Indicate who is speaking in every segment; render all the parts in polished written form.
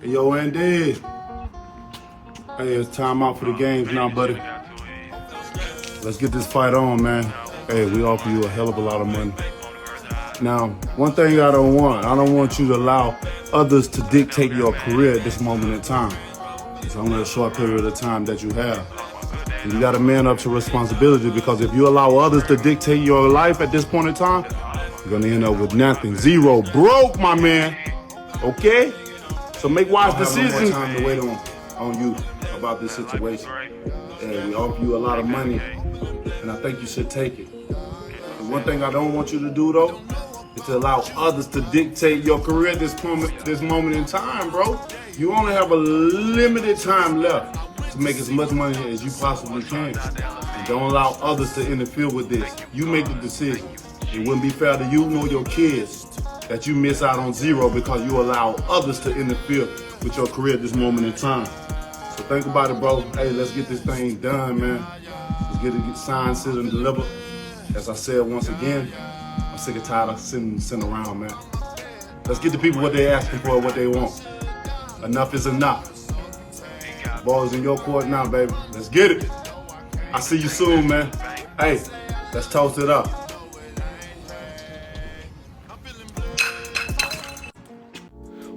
Speaker 1: Hey, yo, Andy. Hey, it's time out for the games now, buddy. Let's get this fight on, man. Hey, we offer you a hell of a lot of money. Now, one thing I don't want you to allow others to dictate your career at this moment in time. It's only a short period of time that you have. And you got to man up to responsibility, because if you allow others to dictate your life at this point in time, you're going to end up with nothing. Zero. Broke, my man. Okay? So make wise decisions. I don't have no more time to wait on you about this situation. And we offer you a lot of money, and I think you should take it. And one thing I don't want you to do, though, is to allow others to dictate your career at this moment in time, bro. You only have a limited time left to make as much money as you possibly can. And don't allow others to interfere with this. You make the decision. It wouldn't be fair to you nor your kids that you miss out on zero because you allow others to interfere with your career at this moment in time. So think about it, bro. Hey, let's get this thing done, man. Let's get it signed, sealed, and delivered. As I said once again, I'm sick and tired of sitting around, man. Let's get the people what they're asking for, what they want. Enough is enough. Ball's in your court now, baby. Let's get it. I'll see you soon, man. Hey, let's toast it up.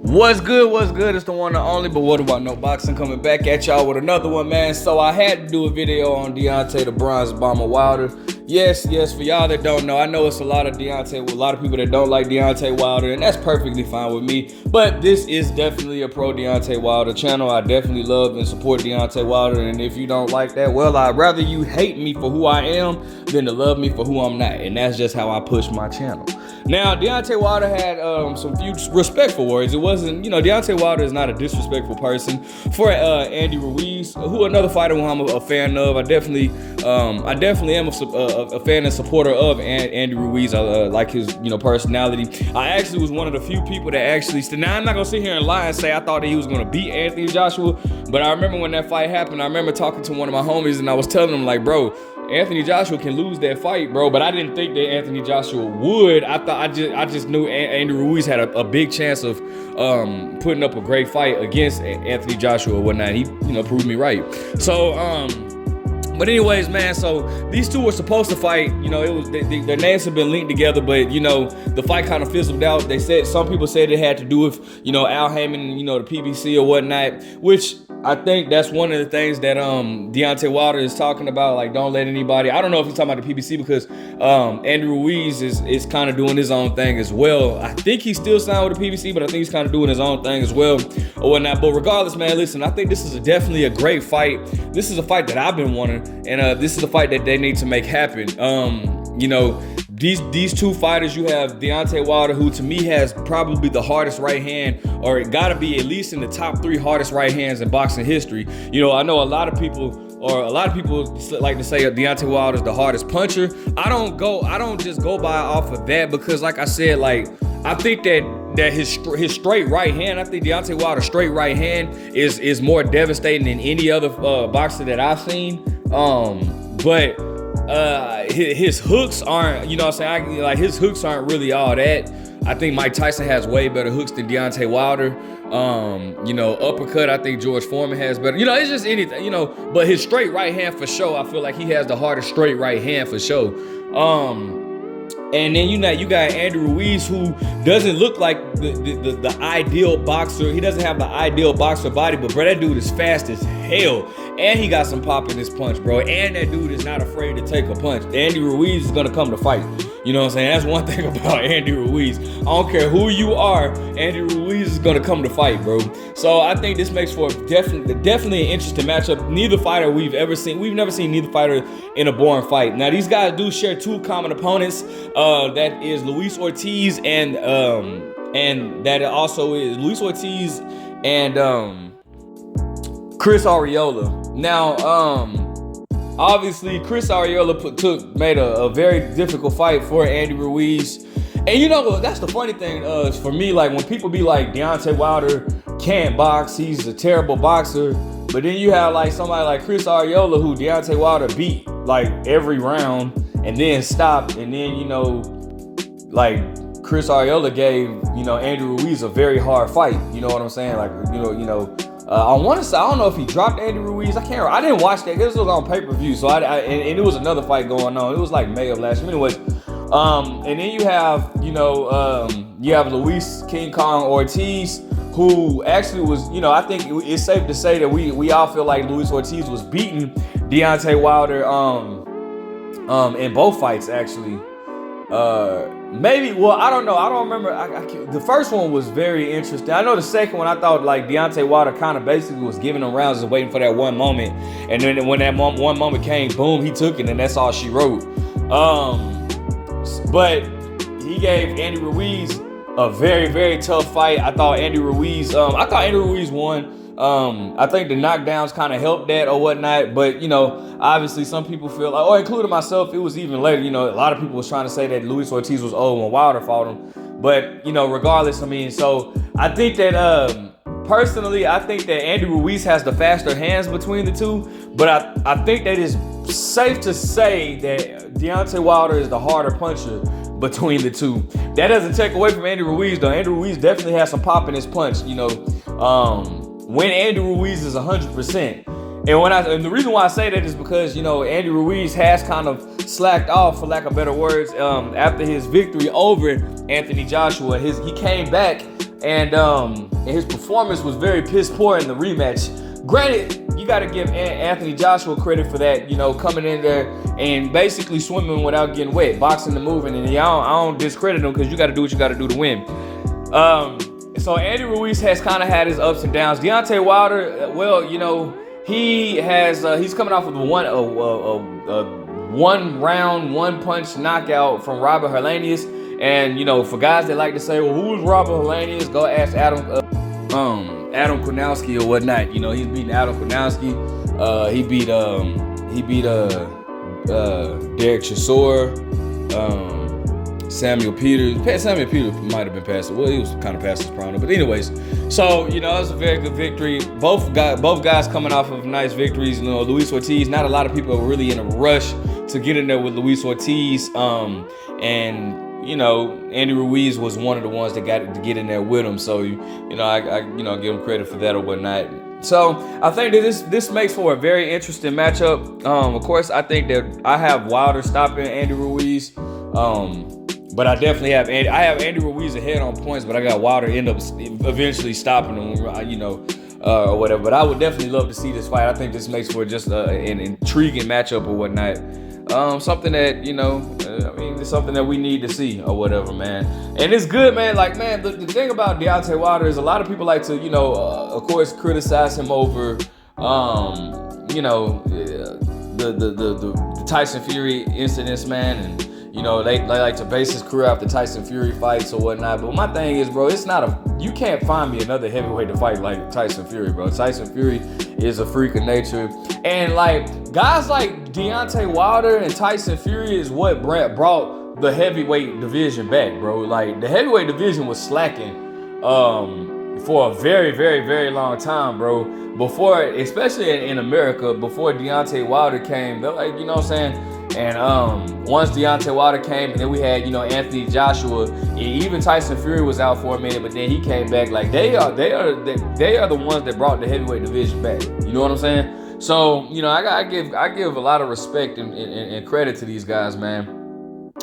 Speaker 2: What's good? What's good? It's the one and only, but what about no boxing, coming back at y'all with another one, man. So I had to do a video on Deontay the Bronze Bomber Wilder. Yes, for y'all that don't know, I know it's a lot of people that don't like Deontay Wilder, and that's perfectly fine with me. But this is definitely a pro Deontay Wilder channel. I definitely love and support Deontay Wilder, and if you don't like that, well, I'd rather you hate me for who I am than to love me for who I'm not, and that's just how I push my channel. Now, Deontay Wilder had some few respectful words. It wasn't, Deontay Wilder is not a disrespectful person. For Andy Ruiz, who another fighter who I'm a fan of, I definitely am a fan and supporter of Andy Ruiz. I like his, personality. I actually was one of the few people that actually. Now, I'm not gonna sit here and lie and say I thought that he was gonna beat Anthony Joshua, but I remember when that fight happened. I remember talking to one of my homies and I was telling him, like, bro, Anthony Joshua can lose that fight, bro, but I didn't think that Anthony Joshua would. I just knew Andy Ruiz had a big chance of putting up a great fight against Anthony Joshua or whatnot. He, proved me right. So, but anyways, man, so these two were supposed to fight. It was their names have been linked together, but the fight kind of fizzled out. Some people said it had to do with Al Haymon, the PBC or whatnot, which I think that's one of the things that Deontay Wilder is talking about. Like, don't let anybody. I don't know if he's talking about the PBC because Andy Ruiz is kind of doing his own thing as well. I think he's still signed with the PBC, but I think he's kind of doing his own thing as well or whatnot. But regardless, man, listen, I think this is definitely a great fight. This is a fight that I've been wanting, and this is a fight that they need to make happen. These two fighters, you have Deontay Wilder, who to me has probably the hardest right hand, or it gotta be at least in the top 3 hardest right hands in boxing history. I know a lot of people like to say Deontay Wilder is the hardest puncher. I don't just go by off of that, because like I said, like, I think that his straight right hand, I think Deontay Wilder's straight right hand is more devastating than any other boxer that I've seen. But his hooks aren't, his hooks aren't really all that. I think Mike Tyson has way better hooks than Deontay Wilder. Uppercut, I think George Foreman has better. It's just anything, but his straight right hand for sure, I feel like he has the hardest straight right hand for sure. And then you got Andy Ruiz, who doesn't look like the ideal boxer. He doesn't have the ideal boxer body, but bro, that dude is fast as hell. And he got some pop in his punch, bro. And that dude is not afraid to take a punch. Andy Ruiz is gonna come to fight. You know what I'm saying? That's one thing about Andy Ruiz. I don't care who you are, Andy Ruiz is gonna come to fight, bro. So I think this makes for definitely an interesting matchup. Neither fighter we've never seen neither fighter in a boring fight. Now these guys do share 2 common opponents. That is Luis Ortiz and that also is Luis Ortiz and Chris Arreola. Now, obviously, Chris Arreola made a very difficult fight for Andy Ruiz. And that's the funny thing for me, like when people be like, Deontay Wilder can't box, he's a terrible boxer. But then you have like somebody like Chris Arreola, who Deontay Wilder beat like every round and then stopped. And then, like Chris Arreola gave, Andy Ruiz a very hard fight. You know what I'm saying? Like, I want to say, I don't know if he dropped Andy Ruiz. I didn't watch that. This was on pay-per-view. So and it was another fight going on. It was like May of last year. Anyways, and then you have, Luis King Kong Ortiz, who actually was, I think it's safe to say that we all feel like Luis Ortiz was beating Deontay Wilder in both fights, actually. Maybe, well, I don't know. I don't remember. The first one was very interesting. I know the second one, I thought like Deontay Wilder kind of basically was giving him rounds and waiting for that one moment. And then when that one moment came, boom, he took it, and that's all she wrote. But he gave Andy Ruiz a very, very tough fight. I thought Andy Ruiz won. I think the knockdowns kind of helped that or whatnot, but obviously some people feel like, including myself, it was even later. A lot of people was trying to say that Luis Ortiz was old when Wilder fought him, but regardless, so I think that personally, I think that Andy Ruiz has the faster hands between the two, but I think that it's safe to say that Deontay Wilder is the harder puncher between the two. That doesn't take away from Andy Ruiz though. Andy Ruiz definitely has some pop in his punch, when Andy Ruiz is 100%. And the reason why I say that is because, Andy Ruiz has kind of slacked off, for lack of better words, after his victory over Anthony Joshua. He came back and his performance was very piss poor in the rematch. Granted, you got to give Anthony Joshua credit for that, coming in there and basically swimming without getting wet, boxing and moving. And I don't discredit him, because you got to do what you got to do to win. So Andy Ruiz has kind of had his ups and downs. Deontay Wilder, he's coming off of one round, one punch knockout from Robert Helenius. And for guys that like to say, well, who is Robert Helenius? Go ask Adam Konowski or whatnot. He's beating Adam Konowski. He beat Derek Chisora. Samuel Peters might have been past it. Well, he was kind of past his prime. But anyways, so it was a very good victory. Both guys coming off of nice victories. Luis Ortiz. Not a lot of people are really in a rush to get in there with Luis Ortiz. And Andy Ruiz was one of the ones that got to get in there with him. So I give him credit for that or whatnot. So I think that this makes for a very interesting matchup. Of course, I think that I have Wilder stopping Andy Ruiz. But I definitely have Andy Ruiz ahead on points, but I got Wilder end up eventually stopping him, or whatever. But I would definitely love to see this fight. I think this makes for just an intriguing matchup or whatnot. Something that, it's something that we need to see or whatever, man. And it's good, man. Like, man, the thing about Deontay Wilder is a lot of people like to, of course, criticize him over, the Tyson Fury incidents, man. And, they like to base his career off the Tyson Fury fights or whatnot. But my thing is, bro, you can't find me another heavyweight to fight like Tyson Fury, bro. Tyson Fury is a freak of nature. And like guys like Deontay Wilder and Tyson Fury is what brought the heavyweight division back, bro. Like the heavyweight division was slacking for a very, very, very long time, bro. Before, especially in America, before Deontay Wilder came, they're like, what I'm saying? And once Deontay Wilder came, and then we had, Anthony Joshua, even Tyson Fury was out for a minute, but then he came back. Like they are the ones that brought the heavyweight division back. You know what I'm saying? So, I give a lot of respect and credit to these guys, man.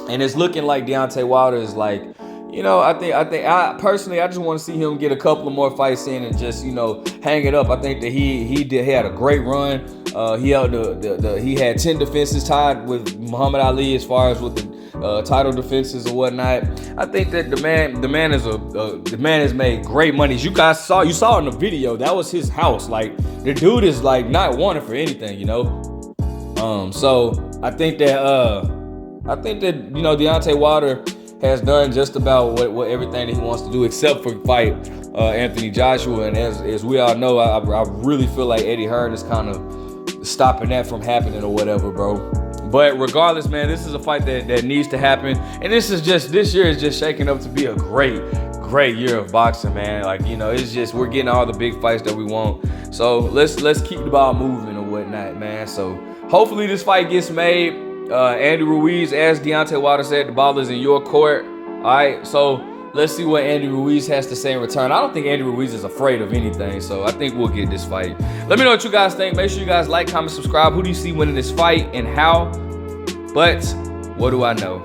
Speaker 2: And it's looking like Deontay Wilder is like, I personally just want to see him get a couple of more fights in and just, hang it up. I think that he had a great run. He had 10 defenses tied with Muhammad Ali as far as with the title defenses or whatnot. I think that the man has made great money. As you guys saw in the video, that was his house. Like the dude is like not wanted for anything, So I think that Deontay Wilder has done just about what everything that he wants to do, except for fight Anthony Joshua. And as we all know, I really feel like Eddie Hearn is kind of stopping that from happening or whatever, bro. But regardless, man, this is a fight that needs to happen. And this year is just shaking up to be a great year of boxing, man. Like, it's just, we're getting all the big fights that we want. So let's keep the ball moving or whatnot, man. So hopefully this fight gets made. Andy Ruiz, as Deontay Wilder said, the ball is in your court. All right, so let's see what Andy Ruiz has to say in return. I don't think Andy Ruiz is afraid of anything, so I think we'll get this fight. Let me know what you guys think. Make sure you guys like, comment, subscribe. Who do you see winning this fight and how? But what do I know?